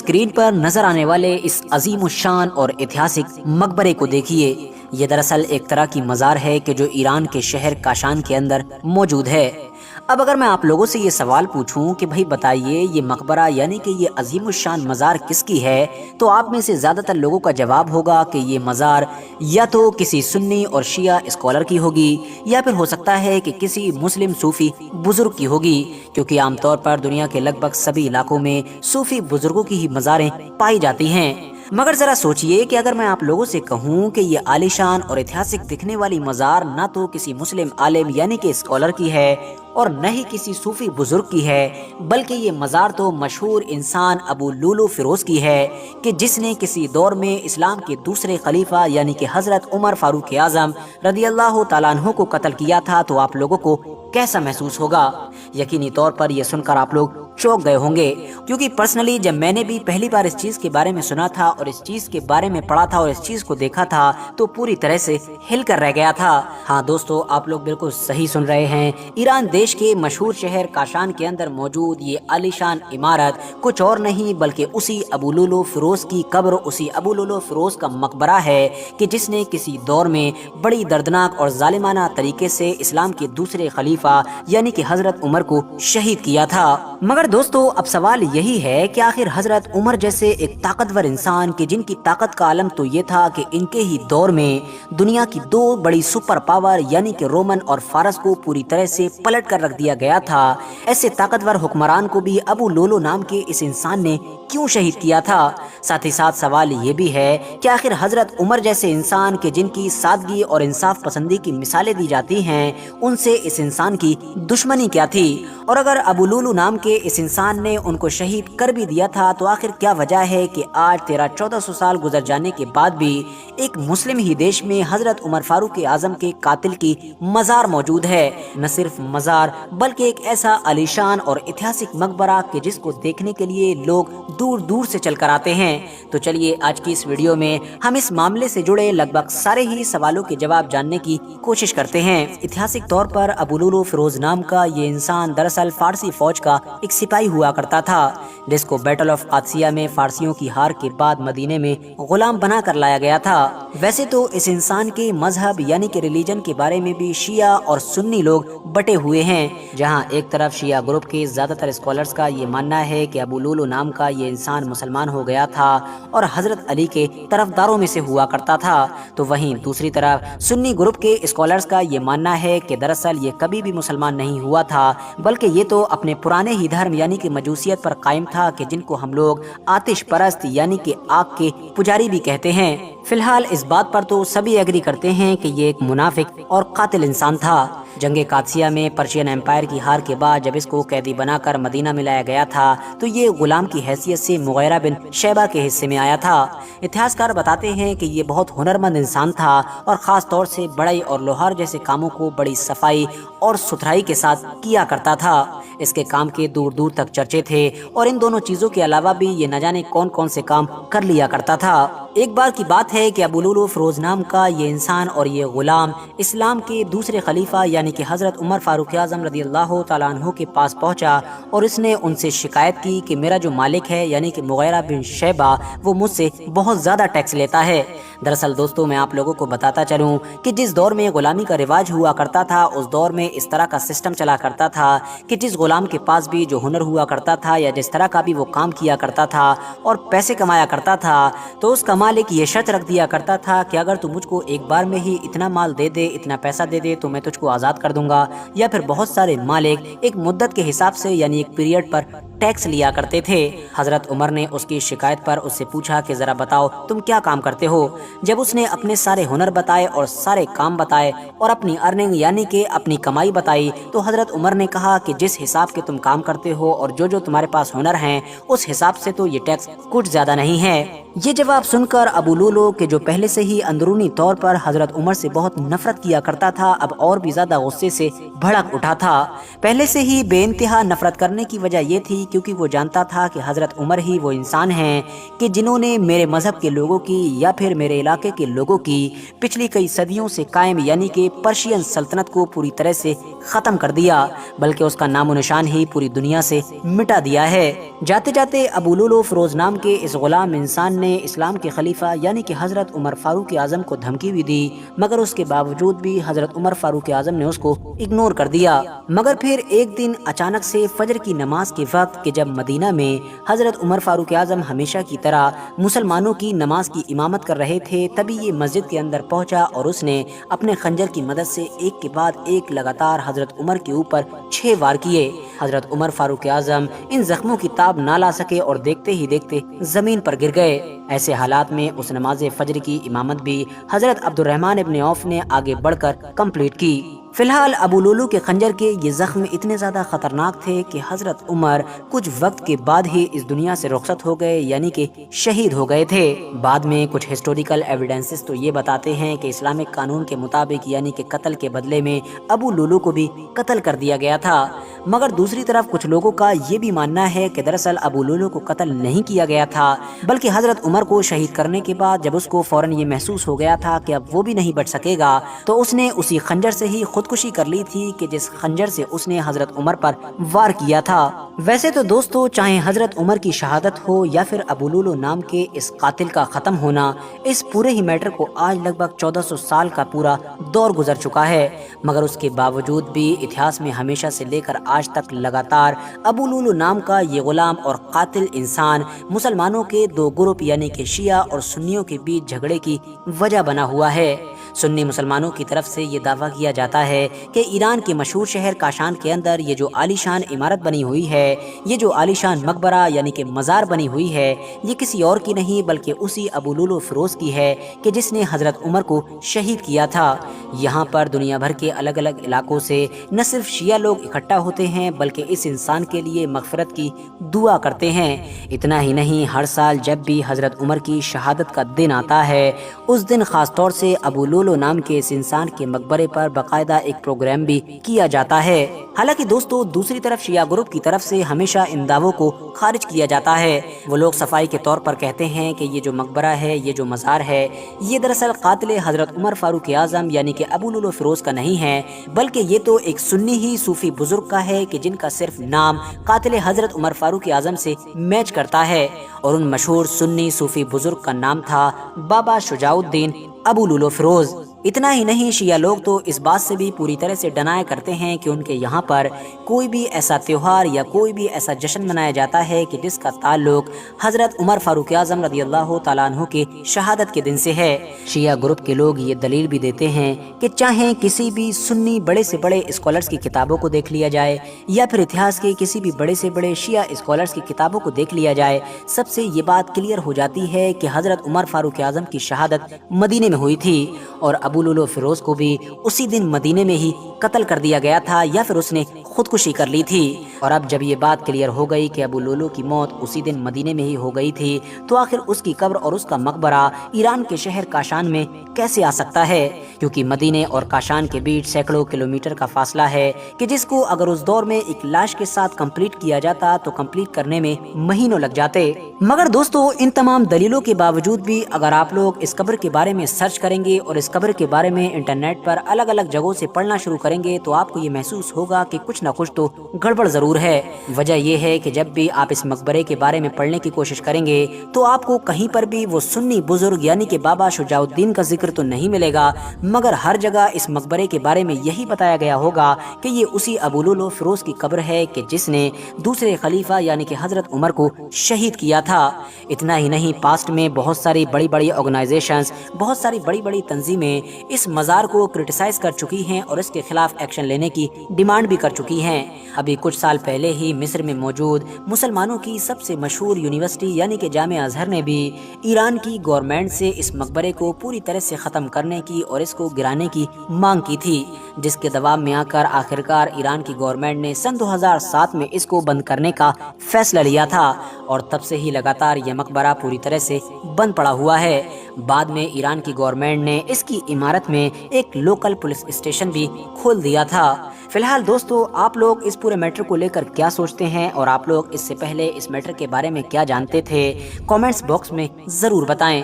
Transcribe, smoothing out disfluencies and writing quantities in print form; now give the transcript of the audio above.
Screen پر نظر آنے والے اس عظیم الشان اور ایتہاسک مقبرے کو دیکھیے۔ یہ دراصل ایک طرح کی مزار ہے کہ جو ایران کے شہر کاشان کے اندر موجود ہے۔ اب اگر میں آپ لوگوں سے یہ سوال پوچھوں کہ بھائی بتائیے یہ مقبرہ یعنی کہ یہ عظیم الشان مزار کس کی ہے، تو آپ میں سے زیادہ تر لوگوں کا جواب ہوگا کہ یہ مزار یا تو کسی سنی اور شیعہ اسکالر کی ہوگی، یا پھر ہو سکتا ہے کہ کسی مسلم صوفی بزرگ کی ہوگی، کیونکہ عام طور پر دنیا کے لگ بھگ سبھی علاقوں میں صوفی بزرگوں کی ہی مزاریں پائی جاتی ہیں۔ مگر ذرا سوچئے کہ اگر میں آپ لوگوں سے کہوں کہ یہ عالیشان اور ایتہاسک دکھنے والی مزار نہ تو کسی مسلم عالم یعنی کہ اسکالر کی ہے اور نہ ہی کسی صوفی بزرگ کی ہے، بلکہ یہ مزار تو مشہور انسان ابو لولو فیروز کی ہے کہ جس نے کسی دور میں اسلام کے دوسرے خلیفہ یعنی کہ حضرت عمر فاروق اعظم رضی اللہ تعالیٰ عنہ کو قتل کیا تھا، تو آپ لوگوں کو کیسا محسوس ہوگا؟ یقینی طور پر یہ سن کر آپ لوگ چونک گئے ہوں گے، کیونکہ پرسنلی جب میں نے بھی پہلی بار اس چیز کے بارے میں سنا تھا اور اس چیز کے بارے میں پڑھا تھا اور اس چیز کو دیکھا تھا تو پوری طرح سے ہل کر رہ گیا تھا۔ ہاں دوستو، آپ لوگ بالکل صحیح سن رہے ہیں، ایران دیش کے مشہور شہر کاشان کے اندر موجود یہ عالیشان عمارت کچھ اور نہیں بلکہ اسی ابو لولو فیروز کی قبر، اسی ابو لولو فیروز کا مقبرہ ہے کہ جس نے کسی دور میں بڑی دردناک اور ظالمانہ طریقے سے اسلام کے دوسرے خلیفہ یعنی کہ حضرت عمر کو شہید کیا تھا۔ مگر دوستو اب سوال یہی ہے کہ آخر حضرت عمر جیسے ایک طاقتور انسان کہ جن کی طاقت کا عالم تو یہ تھا کہ ان کے ہی دور میں دنیا کی دو بڑی سپر پاور یعنی کہ رومن اور فارس کو پوری طرح سے پلٹ کر رکھ دیا گیا تھا، ایسے طاقتور حکمران کو بھی ابو لولو نام کے اس انسان نے کیوں شہید کیا تھا؟ ساتھ ہی ساتھ سوال یہ بھی ہے کہ آخر حضرت عمر جیسے انسان کہ جن کی سادگی اور انصاف پسندی کی مثالیں دی جاتی ہیں، ان سے اس انسان کی دشمنی کیا تھی؟ اور اگر ابو لولو نام کے اس انسان نے ان کو شہید کر بھی دیا تھا تو آخر کیا وجہ ہے کہ آج 1300-1400 سال گزر جانے کے بعد بھی ایک مسلم ہی دیش میں حضرت عمر فاروق اعظم کے قاتل کی مزار موجود ہے؟ نہ صرف مزار بلکہ ایک ایسا عالیشان اور ایتہاسک مقبرہ کہ جس کو دیکھنے کے لیے لوگ دور دور سے چل کر آتے ہیں۔ تو چلیے آج کی اس ویڈیو میں ہم اس معاملے سے جڑے لگ بھگ سارے ہی سوالوں کے جواب جاننے کی کوشش کرتے ہیں۔ ایتہاسک طور پر ابو لولو فیروز نام کا یہ انسان دراصل فارسی فوج کا ایک سپاہی ہوا کرتا تھا، جس کو بیٹل آف قادسیہ میں فارسیوں کی ہار کے بعد مدینے میں غلام بنا کر لایا گیا تھا۔ ویسے تو اس انسان کے مذہب یعنی کہ ریلیجن کے بارے میں بھی شیعہ اور سنی لوگ بٹے ہوئے ہیں، جہاں ایک طرف شیعہ گروپ کے زیادہ تر اسکالرز کا یہ ماننا ہے کہ ابو لولو نام کا یہ انسان مسلمان ہو گیا تھا اور حضرت علی کے طرفداروں میں سے ہوا کرتا تھا، تو وہیں دوسری طرف سنی گروپ کے اسکالرز کا یہ ماننا ہے کہ دراصل یہ کبھی بھی مسلمان نہیں ہوا تھا، بلکہ یہ تو اپنے پرانے ہی دھرم یعنی کہ مجوسیت پر قائم تھا کہ جن کو ہم لوگ آتش پرست یعنی کہ آگ کے پجاری بھی کہتے ہیں۔ فی الحال اس بات پر تو سبھی ایگری کرتے ہیں کہ یہ ایک منافق اور قاتل انسان تھا۔ جنگ قادسیہ میں پرشین امپائر کی ہار کے بعد جب اس کو قیدی بنا کر مدینہ میں لایا گیا تھا تو یہ غلام کی حیثیت سے مغیرہ بن شیبہ کے حصے میں آیا تھا۔ اتہاسکار بتاتے ہیں کہ یہ بہت ہنرمند انسان تھا اور خاص طور سے بڑھئی اور لوہار جیسے کاموں کو بڑی صفائی اور ستھرائی کے ساتھ کیا کرتا تھا۔ اس کے کام کے دور دور تک چرچے تھے اور ان دونوں چیزوں کے علاوہ بھی یہ نہ جانے کون کون سے کام کر لیا کرتا تھا۔ ایک بار کی بات ہے کہ ابو لولو فیروز نام کا یہ انسان اور یہ غلام اسلام کے دوسرے خلیفہ یعنی کہ حضرت عمر فاروق اعظم رضی اللہ تعالیٰ عنہ کے پاس پہنچا اور اس نے ان سے شکایت کی کہ میرا جو مالک ہے یعنی کہ مغیرہ بن شیبہ وہ مجھ سے بہت زیادہ ٹیکس لیتا ہے۔ دراصل دوستوں میں آپ لوگوں کو بتاتا چلوں کہ جس دور میں غلامی کا رواج ہوا کرتا تھا اس دور میں اس طرح کا سسٹم چلا کرتا تھا کہ جس غلام کے پاس بھی جو ہنر ہوا کرتا تھا یا جس طرح کا بھی وہ کام کیا کرتا تھا اور پیسے کمایا کرتا تھا تو اس کا مالک یہ شرط رکھ دیا کرتا تھا کہ اگر تو مجھ کو ایک بار میں ہی اتنا مال دے دے، اتنا پیسہ دے دے تو میں تجھ کو آزاد کر دوں گا، یا پھر بہت سارے مالک ایک مدت کے حساب سے یعنی ایک پیریڈ پر ٹیکس لیا کرتے تھے۔ حضرت عمر نے اس کی شکایت پر اس سے پوچھا کہ ذرا بتاؤ تم کیا کام کرتے ہو؟ جب اس نے اپنے سارے ہنر بتائے اور سارے کام بتائے اور اپنی ارننگ یعنی کہ اپنی کمائی بتائی تو حضرت عمر نے کہا کہ جس حساب کے تم کام کرتے ہو اور جو تمہارے پاس ہنر ہیں اس حساب سے تو یہ ٹیکس کچھ زیادہ نہیں ہے۔ یہ جواب سن کر ابو لولو کہ جو پہلے سے ہی اندرونی طور پر حضرت عمر سے بہت نفرت کیا کرتا تھا، اب اور بھی زیادہ غصے سے بھڑک اٹھا تھا۔ پہلے سے ہی بے انتہا نفرت کرنے کی وجہ یہ تھی کیونکہ وہ جانتا تھا کہ حضرت عمر ہی وہ انسان ہیں کہ جنہوں نے میرے مذہب کے لوگوں کی یا پھر میرے علاقے کے لوگوں کی پچھلی کئی صدیوں سے قائم یعنی کہ پرشین سلطنت کو پوری طرح سے ختم کر دیا، بلکہ اس کا نام و نشان ہی پوری دنیا سے مٹا دیا ہے۔ جاتے جاتے ابو لولو فیروز نام کے اس غلام انسان نے اسلام کے خلیفہ یعنی کہ حضرت عمر فاروق اعظم کو دھمکی بھی دی، مگر اس کے باوجود بھی حضرت عمر فاروق اعظم نے اس کو اگنور کر دیا۔ مگر پھر ایک دن اچانک سے فجر کی نماز کے وقت کہ جب مدینہ میں حضرت عمر فاروق اعظم ہمیشہ کی طرح مسلمانوں کی نماز کی امامت کر رہے تھے، تبھی یہ مسجد کے اندر پہنچا اور اس نے اپنے خنجر کی مدد سے ایک کے بعد ایک لگاتار حضرت عمر کے اوپر 6 وار کیے۔ حضرت عمر فاروق اعظم ان زخموں کی تاب نہ لا سکے اور دیکھتے ہی دیکھتے زمین پر گر گئے۔ ایسے حالات میں اس نماز فجر کی امامت بھی حضرت عبد الرحمن ابن عوف نے آگے بڑھ کر کمپلیٹ کی۔ فی الحال ابو لولو کے خنجر کے یہ زخم اتنے زیادہ خطرناک تھے کہ حضرت عمر کچھ وقت کے بعد ہی اس دنیا سے رخصت ہو گئے یعنی کہ شہید ہو گئے تھے۔ بعد میں کچھ ہسٹوریکل ایویڈنسز تو یہ بتاتے ہیں کہ اسلامک قانون کے مطابق یعنی کہ قتل کے بدلے میں ابو لولو کو بھی قتل کر دیا گیا تھا، مگر دوسری طرف کچھ لوگوں کا یہ بھی ماننا ہے کہ دراصل ابو لولو کو قتل نہیں کیا گیا تھا، بلکہ حضرت عمر کو شہید کرنے کے بعد جب اس کو فوراً یہ محسوس ہو گیا تھا کہ اب وہ بھی نہیں بچ سکے گا تو اس نے اسی خنجر سے ہی خودکشی کر لی تھی کہ جس خنجر سے اس نے حضرت عمر پر وار کیا تھا۔ ویسے تو دوستو، چاہے حضرت عمر کی شہادت ہو یا پھر ابو لولو نام کے اس قاتل کا ختم ہونا، اس پورے ہی میٹر کو آج لگ بھگ 1400 سال کا پورا دور گزر چکا ہے، مگر اس کے باوجود بھی اتہاس میں ہمیشہ سے لے کر آج تک لگاتار ابو لولو نام کا یہ غلام اور قاتل انسان مسلمانوں کے دو گروپ یعنی کہ شیعہ اور سنیوں کے بیچ جھگڑے کی وجہ بنا ہوا ہے۔ سنی مسلمانوں کی طرف سے یہ دعویٰ کیا جاتا ہے کہ ایران کے مشہور شہر کاشان کے اندر یہ جو عالیشان عمارت بنی ہوئی ہے، یہ جو عالیشان مقبرہ یعنی کہ مزار بنی ہوئی ہے، یہ کسی اور کی نہیں بلکہ اسی ابو لولو فیروز کی ہے کہ جس نے حضرت عمر کو شہید کیا تھا۔ یہاں پر دنیا بھر کے الگ الگ علاقوں سے نہ صرف شیعہ لوگ اکٹھا ہوتے ہیں بلکہ اس انسان کے لیے مغفرت کی دعا کرتے ہیں۔ اتنا ہی نہیں، ہر سال جب بھی حضرت عمر کی شہادت کا دن آتا ہے، اس دن خاص طور سے ابو لولو نام کے اس انسان کے مقبرے پر باقاعدہ ایک پروگرام بھی کیا جاتا ہے۔ حالانکہ دوستو، دوسری طرف شیعہ گروپ کی طرف سے ہمیشہ ان دعووں کو خارج کیا جاتا ہے۔ وہ لوگ صفائی کے طور پر کہتے ہیں کہ یہ جو مقبرہ ہے، یہ جو مزار ہے، یہ دراصل قاتل حضرت عمر فاروق اعظم یعنی کہ ابو لولو فیروز کا نہیں ہے، بلکہ یہ تو ایک سنی ہی صوفی بزرگ کا ہے کہ جن کا صرف نام قاتل حضرت عمر فاروق اعظم سے میچ کرتا ہے، اور ان مشہور سنی صوفی بزرگ کا نام تھا بابا شجاع الدین ابو لولو فیروز۔ اتنا ہی نہیں، شیعہ لوگ تو اس بات سے بھی پوری طرح سے ڈنائی کرتے ہیں کہ ان کے یہاں پر کوئی بھی ایسا تہوار یا کوئی بھی ایسا جشن منایا جاتا ہے کہ جس کا تعلق حضرت عمر فاروق اعظم رضی اللہ تعالیٰ عنہ کے شہادت کے دن سے ہے۔ شیعہ گروپ کے لوگ یہ دلیل بھی دیتے ہیں کہ چاہے کسی بھی سنی بڑے سے بڑے اسکالرز کی کتابوں کو دیکھ لیا جائے یا پھر اتہاس کے کسی بھی بڑے سے بڑے شیعہ اسکالرز کی کتابوں کو دیکھ لیا جائے، سب سے یہ بات کلیئر ہو جاتی ہے کہ حضرت عمر فاروق اعظم کی شہادت مدینے میں ہوئی تھی، اور ابو لولو فیروز کو بھی اسی دن مدینے میں ہی قتل کر دیا گیا تھا یا پھر اس نے خودکشی کر لی تھی۔ اور اب جب یہ بات کلیئر ہو گئی کہ ابو لولو کی موت اسی دن مدینے میں ہی ہو گئی تھی، تو آخر اس کی قبر اور اس کا مقبرہ ایران کے شہر کاشان میں کیسے آ سکتا ہے؟ کیونکہ مدینے اور کاشان کے بیچ سینکڑوں کلومیٹر کا فاصلہ ہے کہ جس کو اگر اس دور میں ایک لاش کے ساتھ کمپلیٹ کیا جاتا تو کمپلیٹ کرنے میں مہینوں لگ جاتے۔ مگر دوستو، ان تمام دلیلوں کے باوجود بھی اگر آپ لوگ اس قبر کے بارے میں سرچ کریں گے اور اس قبر کے بارے میں انٹرنیٹ پر الگ الگ جگہوں سے پڑھنا شروع کریں گے تو آپ کو یہ محسوس ہوگا کہ کچھ نہ کچھ تو گڑبڑ ضرور ہے۔ وجہ یہ ہے کہ جب بھی آپ اس مقبرے کے بارے میں پڑھنے کی کوشش کریں گے تو آپ کو کہیں پر بھی وہ سنی بزرگ یعنی کہ بابا شجاع الدین کا ذکر تو نہیں ملے گا، مگر ہر جگہ اس مقبرے کے بارے میں یہی بتایا گیا ہوگا کہ یہ اسی ابو لولو فیروز کی قبر ہے کہ جس نے دوسرے خلیفہ یعنی کہ حضرت عمر کو شہید کیا تھا۔ اتنا ہی نہیں، پاسٹ میں بہت ساری بڑی بڑی آرگنائزیشنز، بہت ساری بڑی بڑی تنظیمیں اس مزار کو کرٹیسائز کر چکی ہیں اور اس کے خلاف ایکشن لینے کی ڈیمانڈ بھی کر چکی رہی ہیں۔ ابھی کچھ سال پہلے ہی مصر میں موجود مسلمانوں کی سب سے مشہور یونیورسٹی یعنی کہ جامعہ ازہر نے بھی ایران کی گورنمنٹ سے اس مقبرے کو پوری طرح سے ختم کرنے کی اور اس کو گرانے کی مانگ کی تھی، جس کے دباؤ میں آ کر آخرکار ایران کی گورنمنٹ نے سن 2007 میں اس کو بند کرنے کا فیصلہ لیا تھا، اور تب سے ہی لگاتار یہ مقبرہ پوری طرح سے بند پڑا ہوا ہے۔ بعد میں ایران کی گورنمنٹ نے اس کی عمارت میں ایک لوکل پولیس اسٹیشن بھی کھول دیا تھا۔ فی الحال دوستو، آپ لوگ اس پورے میٹر کو لے کر کیا سوچتے ہیں، اور آپ لوگ اس سے پہلے اس میٹر کے بارے میں کیا جانتے تھے؟ کامنٹس باکس میں ضرور بتائیں۔